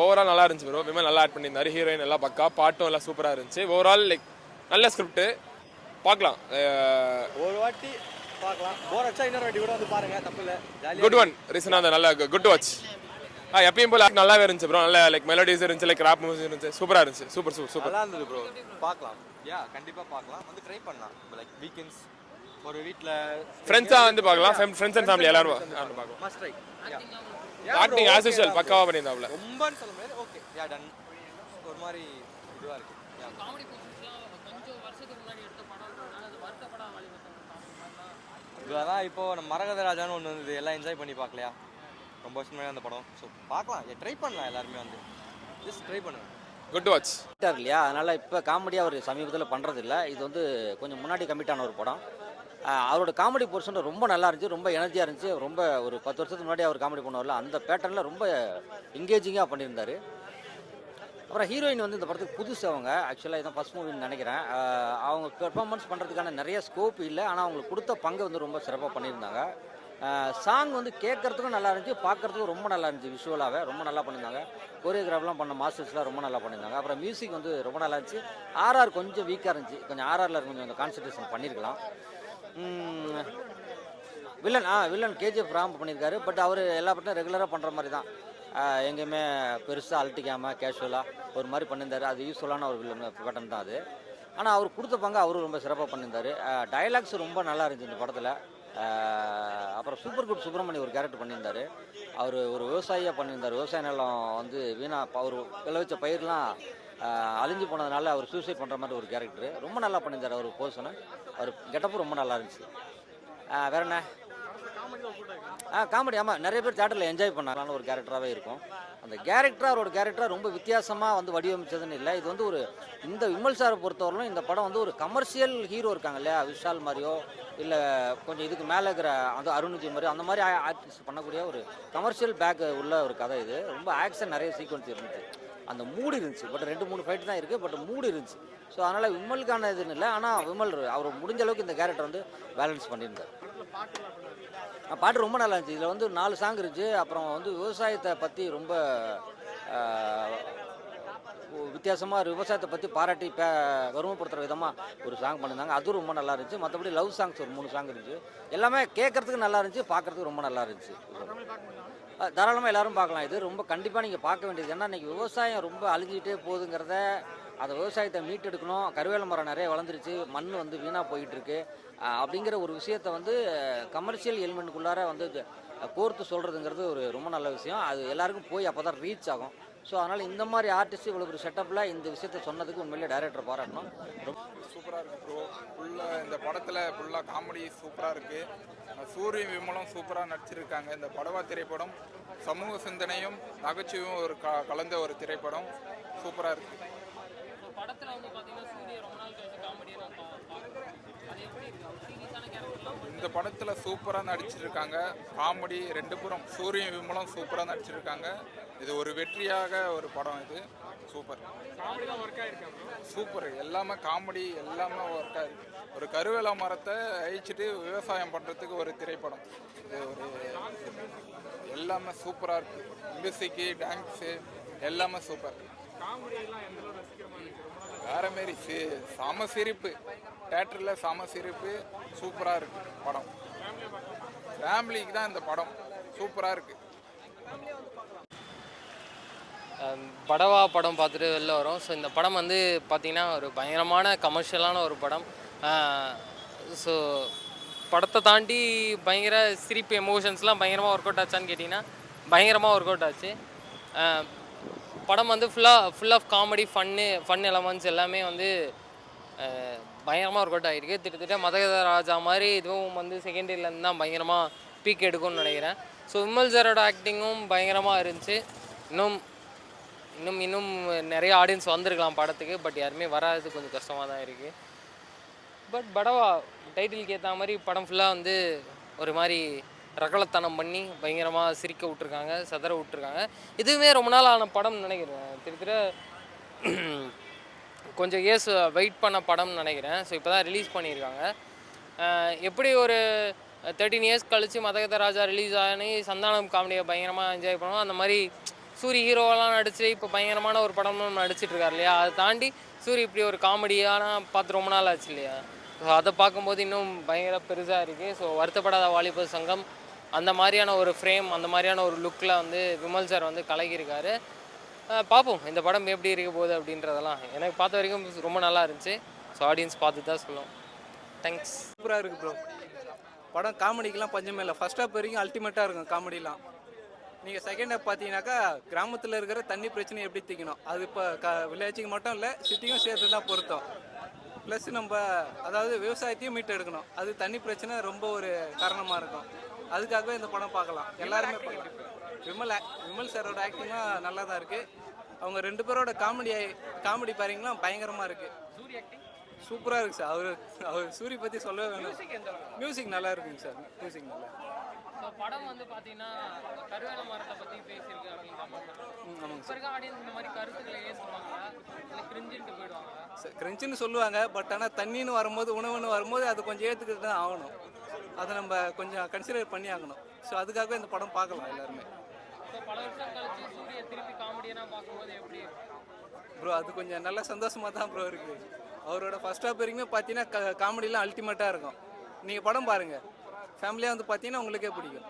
Overall நல்லா இருந்துச்சு bro. Vimal நல்லா ஆட் பண்ணியிருந்தாரு. ஹீரோயின் எல்லாம் பக்கா, பாட்டும் எல்லாம் சூப்பராக இருந்துச்சு. ஓவரால் லைக் நல்ல ஸ்கிரிப்ட். பார்க்கலாம். ஒரு வாட்டி பார்க்கலாம். போர் அடிச்சா இன்னொரு வாட்டி கூட வந்து பாருங்க, தப்பு இல்லை. குட் ஒன் ரீசனாக அந்த நல்ல குட் வாட்ச். எப்பயும் போல நல்லாவே இருந்துச்சு ப்ரோ. நல்ல லைக் மெலோடிஸ் இருந்துச்சு, லைக் ராப் மூவிஸ் இருந்துச்சு. சூப்பராக இருந்துச்சு. சூப்பர் நல்லா இருந்தது ப்ரோ. பார்க்கலாம். கண்டிப்பாக பார்க்கலாம். வந்து ட்ரை பண்ணலாம். லைக் வீக்கெண்ட்ஸ் ஒரு வீட்டில் ஃப்ரெண்ட்ஸாக வந்து பார்க்கலாம். ஃப்ரெண்ட்ஸ் அண்ட் ஃபேமிலி எல்லாரும் பார்க்கலாம். Must try. Acting as usual பக்காவாக பண்ணியிருந்தாப்ல. ரொம்பன்னு சொல்ல முடியாது. Okay done. ஒரு மாதிரி இதுவாக இருக்கு. இதெல்லாம் இப்போ நம்ம மரகத ராஜான்னு ஒன்று வந்தது, எல்லாம் என்ஜாய் பண்ணி பார்க்கலையா? ரொம்ப வருஷமே அந்த படம். ஸோ பார்க்கலாம், ட்ரை பண்ணலாம். எல்லாருமே வந்து ஜஸ்ட் ட்ரை பண்ணுங்க. குட் வாட்ச் இல்லையா? அதனால் இப்போ காமெடியாக ஒரு சமீபத்தில் பண்ணுறது இல்லை. இது வந்து கொஞ்சம் முன்னாடி கமிட்டான ஒரு படம். அவரோட காமெடி போர்ஷன் ரொம்ப நல்லா இருந்துச்சு, ரொம்ப எனர்ஜியாக இருந்துச்சு. ரொம்ப ஒரு 10 வருஷத்துக்கு முன்னாடி அவர் காமெடி பண்ணுவார்ல, அந்த பேட்டர்னில் ரொம்ப என்கேஜிங்காக பண்ணியிருந்தார். அப்புறம் ஹீரோயின் வந்து இந்த படத்துக்கு புதுசு. அவங்க ஆக்சுவலாக இதான் ஃபஸ்ட் மூவின்னு நினைக்கிறேன். அவங்க பெர்ஃபார்மன்ஸ் பண்ணுறதுக்கான நிறைய ஸ்கோப் இல்லை, ஆனால் அவங்களுக்கு கொடுத்த பங்கு வந்து ரொம்ப சிறப்பாக பண்ணியிருந்தாங்க. சாங் வந்து கேட்குறதுக்கும் நல்லா இருந்துச்சு, பார்க்குறதுக்கும் ரொம்ப நல்லா இருந்துச்சு. விஷுவலாகவே ரொம்ப நல்லா பண்ணியிருந்தாங்க. கோரியோகிராஃப்லாம் பண்ண மாஸ்டர்ஸ்லாம் ரொம்ப நல்லா பண்ணியிருந்தாங்க. அப்புறம் மியூசிக் வந்து ரொம்ப நல்லா இருந்துச்சு. ஆர்ஆர் கொஞ்சம் வீக்காக இருந்துச்சு. கொஞ்சம் ஆர்ஆரில் கொஞ்சம் அந்த கான்சன்ட்ரேஷன் பண்ணியிருக்கலாம். வில்லன் கேஜிஎஃப் ராம் பண்ணியிருக்காரு. பட் அவர் எல்லா பட்டும் ரெகுலராக பண்ணுற மாதிரி தான். எங்கேயுமே பெருசாக அழட்டிக்காமல் கேஷுவலாக ஒரு மாதிரி பண்ணியிருந்தார். அது யூஸ்ஃபுல்லான ஒரு வில்லன் பேட்டன் தான் அது. ஆனால் அவர் கொடுத்த பங்கு அவரும் ரொம்ப சிறப்பாக பண்ணியிருந்தார். டைலாக்ஸ் ரொம்ப நல்லா இருந்துச்சு இந்த படத்தில். அப்புறம் சூப்பர் குட் சுப்பிரமணி ஒரு கேரக்டர் பண்ணியிருந்தார். அவர் ஒரு விவசாயியாக பண்ணியிருந்தார். விவசாய நிலம் வந்து அவர் விளைவிச்ச பயிரெலாம் அழிஞ்சு போனதுனால அவர் சூசைட் பண்ணுற மாதிரி ஒரு கேரக்டர் ரொம்ப நல்லா பண்ணியிருந்தார். அவர் பர்சனை அவர் கெட்டப்பும் ரொம்ப நல்லா இருந்துச்சு. வேற என்ன காமெடி. ஆமாம், நிறைய பேர் தேட்டரில் என்ஜாய் பண்ணாங்களான்னு ஒரு கேரக்டராகவே இருக்கும். அந்த கேரக்டராக அவரோட கேரக்டராக ரொம்ப வித்தியாசமாக வந்து வடிவமைச்சதுன்னு இல்லை. இது வந்து ஒரு இந்த விமல் சாரை பொறுத்தவரையிலும் இந்த படம் வந்து ஒரு கமர்ஷியல் ஹீரோ இருக்காங்க இல்லையா, விஷால் மாதிரியோ இல்லை கொஞ்சம் இதுக்கு மேலே இருக்கிற அந்த அருண்ஜி மாதிரியோ அந்த மாதிரி ஆர்டிஸ்ட் பண்ணக்கூடிய ஒரு கமர்ஷியல் பேக் உள்ள ஒரு கதை. இது ரொம்ப ஆக்ஷன் நிறைய சீக்வன்ஸ் இருந்துச்சு, அந்த மூடு இருந்துச்சு. பட் 2-3 ஃபைட் தான் இருக்குது, பட் மூடு இருந்துச்சு. ஸோ அதனால் விமலுக்கான இதுன்னு இல்லை, ஆனால் விமல் அவர் முடிஞ்ச அளவுக்கு இந்த கேரக்டர் வந்து பேலன்ஸ் பண்ணியிருந்தார். பாட்டு ரொம்ப நல்லா இருந்துச்சு. இதில் வந்து 4 சாங் இருந்துச்சு. அப்புறம் வந்து விவசாயத்தை பற்றி ரொம்ப வித்தியாசமாக விவசாயத்தை பற்றி பாராட்டி கருமப்படுத்துகிற விதமாக ஒரு சாங் பண்ணியிருந்தாங்க. அதுவும் ரொம்ப நல்லா இருந்துச்சு. மற்றபடி லவ் சாங்ஸ் ஒரு 3 சாங் இருந்துச்சு. எல்லாமே கேட்குறதுக்கு நல்லா இருந்துச்சு, பார்க்குறதுக்கு ரொம்ப நல்லா இருந்துச்சு. தாராளமாக எல்லோரும் பார்க்கலாம். இது ரொம்ப கண்டிப்பாக நீங்கள் பார்க்க வேண்டியது. ஏன்னா இன்றைக்கி விவசாயம் ரொம்ப அழிஞ்சிக்கிட்டே போகுதுங்கிறத, அந்த விவசாயத்தை மீட்டெடுக்கணும். கருவேல மரம் நிறைய வளர்ந்துருச்சு, மண் வந்து வீணாக போயிட்டுருக்கு அப்படிங்கிற ஒரு விஷயத்தை வந்து கமர்ஷியல் எலிமெண்ட்டுக்குள்ளார வந்து கோர்த்து சொல்கிறதுங்கிறது ஒரு ரொம்ப நல்ல விஷயம். அது எல்லாருக்கும் போய் அப்போ தான் ரீச் ஆகும். ஸோ அதனால் இந்த மாதிரி ஆர்டிஸ்ட் இவ்வளோ ஒரு செட்டப்பில் இந்த விஷயத்தை சொன்னதுக்கு உண்மையிலே டைரக்டர் பாராட்டணும். ரொம்ப சூப்பராக இருக்குது ப்ரோ. ஃபுல்லாக இந்த படத்தில் ஃபுல்லாக காமெடி சூப்பராக இருக்குது. சூரியன் விமலும் சூப்பராக நடிச்சிருக்காங்க. இந்த படவா திரைப்படம் சமூக சிந்தனையும் நகைச்சுவையும் ஒரு கலந்த ஒரு திரைப்படம். சூப்பராக இருக்குது. இந்த படத்தில் சூப்பராக நடிச்சிருக்காங்க. காமெடி 2 புறம் சூரியன் விமலும் சூப்பராக நடிச்சிருக்காங்க. இது ஒரு வெற்றியாக ஒரு படம். இது சூப்பர் சூப்பர். எல்லாமே காமெடி, எல்லாமே ஒர்க் ஆகிருக்கு. ஒரு கருவேல மரத்தை அழிச்சிட்டு விவசாயம் பண்ணுறதுக்கு ஒரு திரைப்படம். இது ஒரு எல்லாமே சூப்பராக இருக்குது. மியூசிக்கு, டான்ஸு எல்லாமே சூப்பர். வேற மாரி சம சிரிப்பு. தேட்டரில் சம சிரிப்பு. சூப்பராக இருக்குது படம். ஃபேமிலிக்கு தான் இந்த படம் சூப்பராக இருக்குது. படவா படம் பார்த்துட்டு வெளில வரும். ஸோ இந்த படம் வந்து பார்த்திங்கன்னா ஒரு பயங்கரமான கமர்ஷியலான ஒரு படம். ஸோ படத்தை தாண்டி பயங்கர சிரிப்பு, எமோஷன்ஸ்லாம் பயங்கரமாக ஒர்க் அவுட் ஆச்சான்னு கேட்டிங்கன்னா பயங்கரமாக ஒர்க் அவுட் ஆச்சு. படம் வந்து full of comedy, fun elements எல்லாமே வந்து பயங்கரமாக ஒர்க் அவுட் ஆகிருக்கு. திட்டத்தட்ட மதகத ராஜா மாதிரி இதுவும் வந்து செகண்ட் இயர்லேருந்து தான் பயங்கரமாக பீக் எடுக்கும்னு நினைக்கிறேன். ஸோ விமல் சாரோட ஆக்டிங்கும் பயங்கரமாக இருந்துச்சு. இன்னும் நிறைய ஆடியன்ஸ் வந்திருக்கலாம் படத்துக்கு. பட் யாருமே வராது, கொஞ்சம் கஷ்டமாக தான் இருக்குது. பட் படவா டைட்டிலுக்கு ஏற்ற மாதிரி படம் ஃபுல்லாக வந்து ஒரு மாதிரி ரகலத்தனம் பண்ணி பயங்கரமாக சிரிக்க விட்ருக்காங்க, சதற விட்ருக்காங்க. இதுவுமே ரொம்ப நாள் ஆன படம்னு நினைக்கிறேன். திரு கொஞ்சம் இயர்ஸ் வெயிட் பண்ண படம்னு நினைக்கிறேன். ஸோ இப்போ தான் ரிலீஸ் பண்ணியிருக்காங்க. எப்படி ஒரு 13 இயர்ஸ் கழித்து மதகத ராஜா ரிலீஸ் ஆகி சந்தானம் காமெடியை பயங்கரமாக என்ஜாய் பண்ணுவோம், அந்த மாதிரி சூரி ஹீரோவெல்லாம் நடிச்சு இப்போ பயங்கரமான ஒரு படம்னு நடிச்சிட்டு இருக்காரு இல்லையா, அதை தாண்டி சூரி இப்படி ஒரு காமெடியான பார்த்து ரொம்ப நாள் ஆச்சு இல்லையா. ஸோ அதை பார்க்கும்போது இன்னும் பயங்கர பெருசாக இருக்குது. ஸோ வருத்தப்படாத வாலிபர் சங்கம் அந்த மாதிரியான ஒரு ஃப்ரேம், அந்த மாதிரியான ஒரு லுக்கில் வந்து விமல் சார் வந்து கலக்கியிருக்காரு. பார்ப்போம் இந்த படம் எப்படி இருக்க போகுது அப்படின்றதெல்லாம். எனக்கு பார்த்த வரைக்கும் ரொம்ப நல்லா இருந்துச்சு. ஸோ ஆடியன்ஸ் பார்த்து தான் சொல்லுவோம். தேங்க்ஸ். சூப்பராக இருக்குது ப்ரோ. படம் காமெடிக்கெலாம் பஞ்சமே இல்லை. ஃபர்ஸ்ட் ஹாப் வரைக்கும் அல்டிமேட்டாக இருக்கும் காமெடிலாம். நீங்கள் செகண்ட் ஹாப் பார்த்தீங்கன்னாக்கா கிராமத்தில் இருக்கிற தண்ணி பிரச்சனை எப்படி தீக்கணும், அது இப்போ வில்லேஜுக்கு மட்டும் இல்லை சிட்டியும் சேர்த்து தான் பொருத்தம். ப்ளஸ் நம்ம அதாவது விவசாயத்தையும் மீட்டு எடுக்கணும், அது தண்ணி பிரச்சனை ரொம்ப ஒரு காரணமாக இருக்கும். அதுக்காகவே இந்த படம் பார்க்கலாம், எல்லாருமே பார்க்கலாம். விமல் சாரோட ஆக்டிங்லாம் நல்லா தான் இருக்குது. அவங்க ரெண்டு பேரோட காமெடி பாருங்களாம் பயங்கரமாக இருக்குது. சூப்பராக இருக்குது சார். அவர் சூரி பற்றி சொல்லவே வேணும். மியூசிக் நல்லா இருக்குங்க சார். மியூசிக் நல்லா. ஸோ படம் வந்து பார்த்தீங்கன்னா கருவேல மரத்தை பற்றி பேசியிருக்கு அப்படின்ற மாதிரி. ஆமாங்க இப்போ இருக்க ஆடியன்ஸ் இந்த மாதிரி கருத்துக்களை ஏற்றுவாங்களா இல்லை கிரிஞ்சுன்ட்டு போயிடுவாங்களா? சார். கிரெஞ்சுன்னு சொல்லுவாங்க, பட் ஆனால் தண்ணின்னு வரும்போது உணவுன்னு வரும்போது அது கொஞ்சம் ஏற்றுக்கிட்டு தான் ஆகணும். அதை நம்ம கொஞ்சம் கன்சிடர் பண்ணி ஆகணும். ஸோ அதுக்காகவே இந்த படம் பார்க்கலாம் எல்லாருமே. ஸோ பல வருஷம் கழிச்சு சூரிய திருப்பி காமெடியனாக பார்க்கும்போது எப்படி ப்ரோ அது கொஞ்சம் நல்ல சந்தோஷமாக தான் ப்ரோ இருக்குது. அவரோட ஃபர்ஸ்ட் ஹாப் வரைக்குமே பார்த்தீங்கன்னா காமெடிலாம் அல்டிமேட்டாக இருக்கும். நீங்கள் படம் பாருங்கள், ஃபேமிலியாக வந்து பார்த்தீங்கன்னா உங்களுக்கே பிடிக்கும்.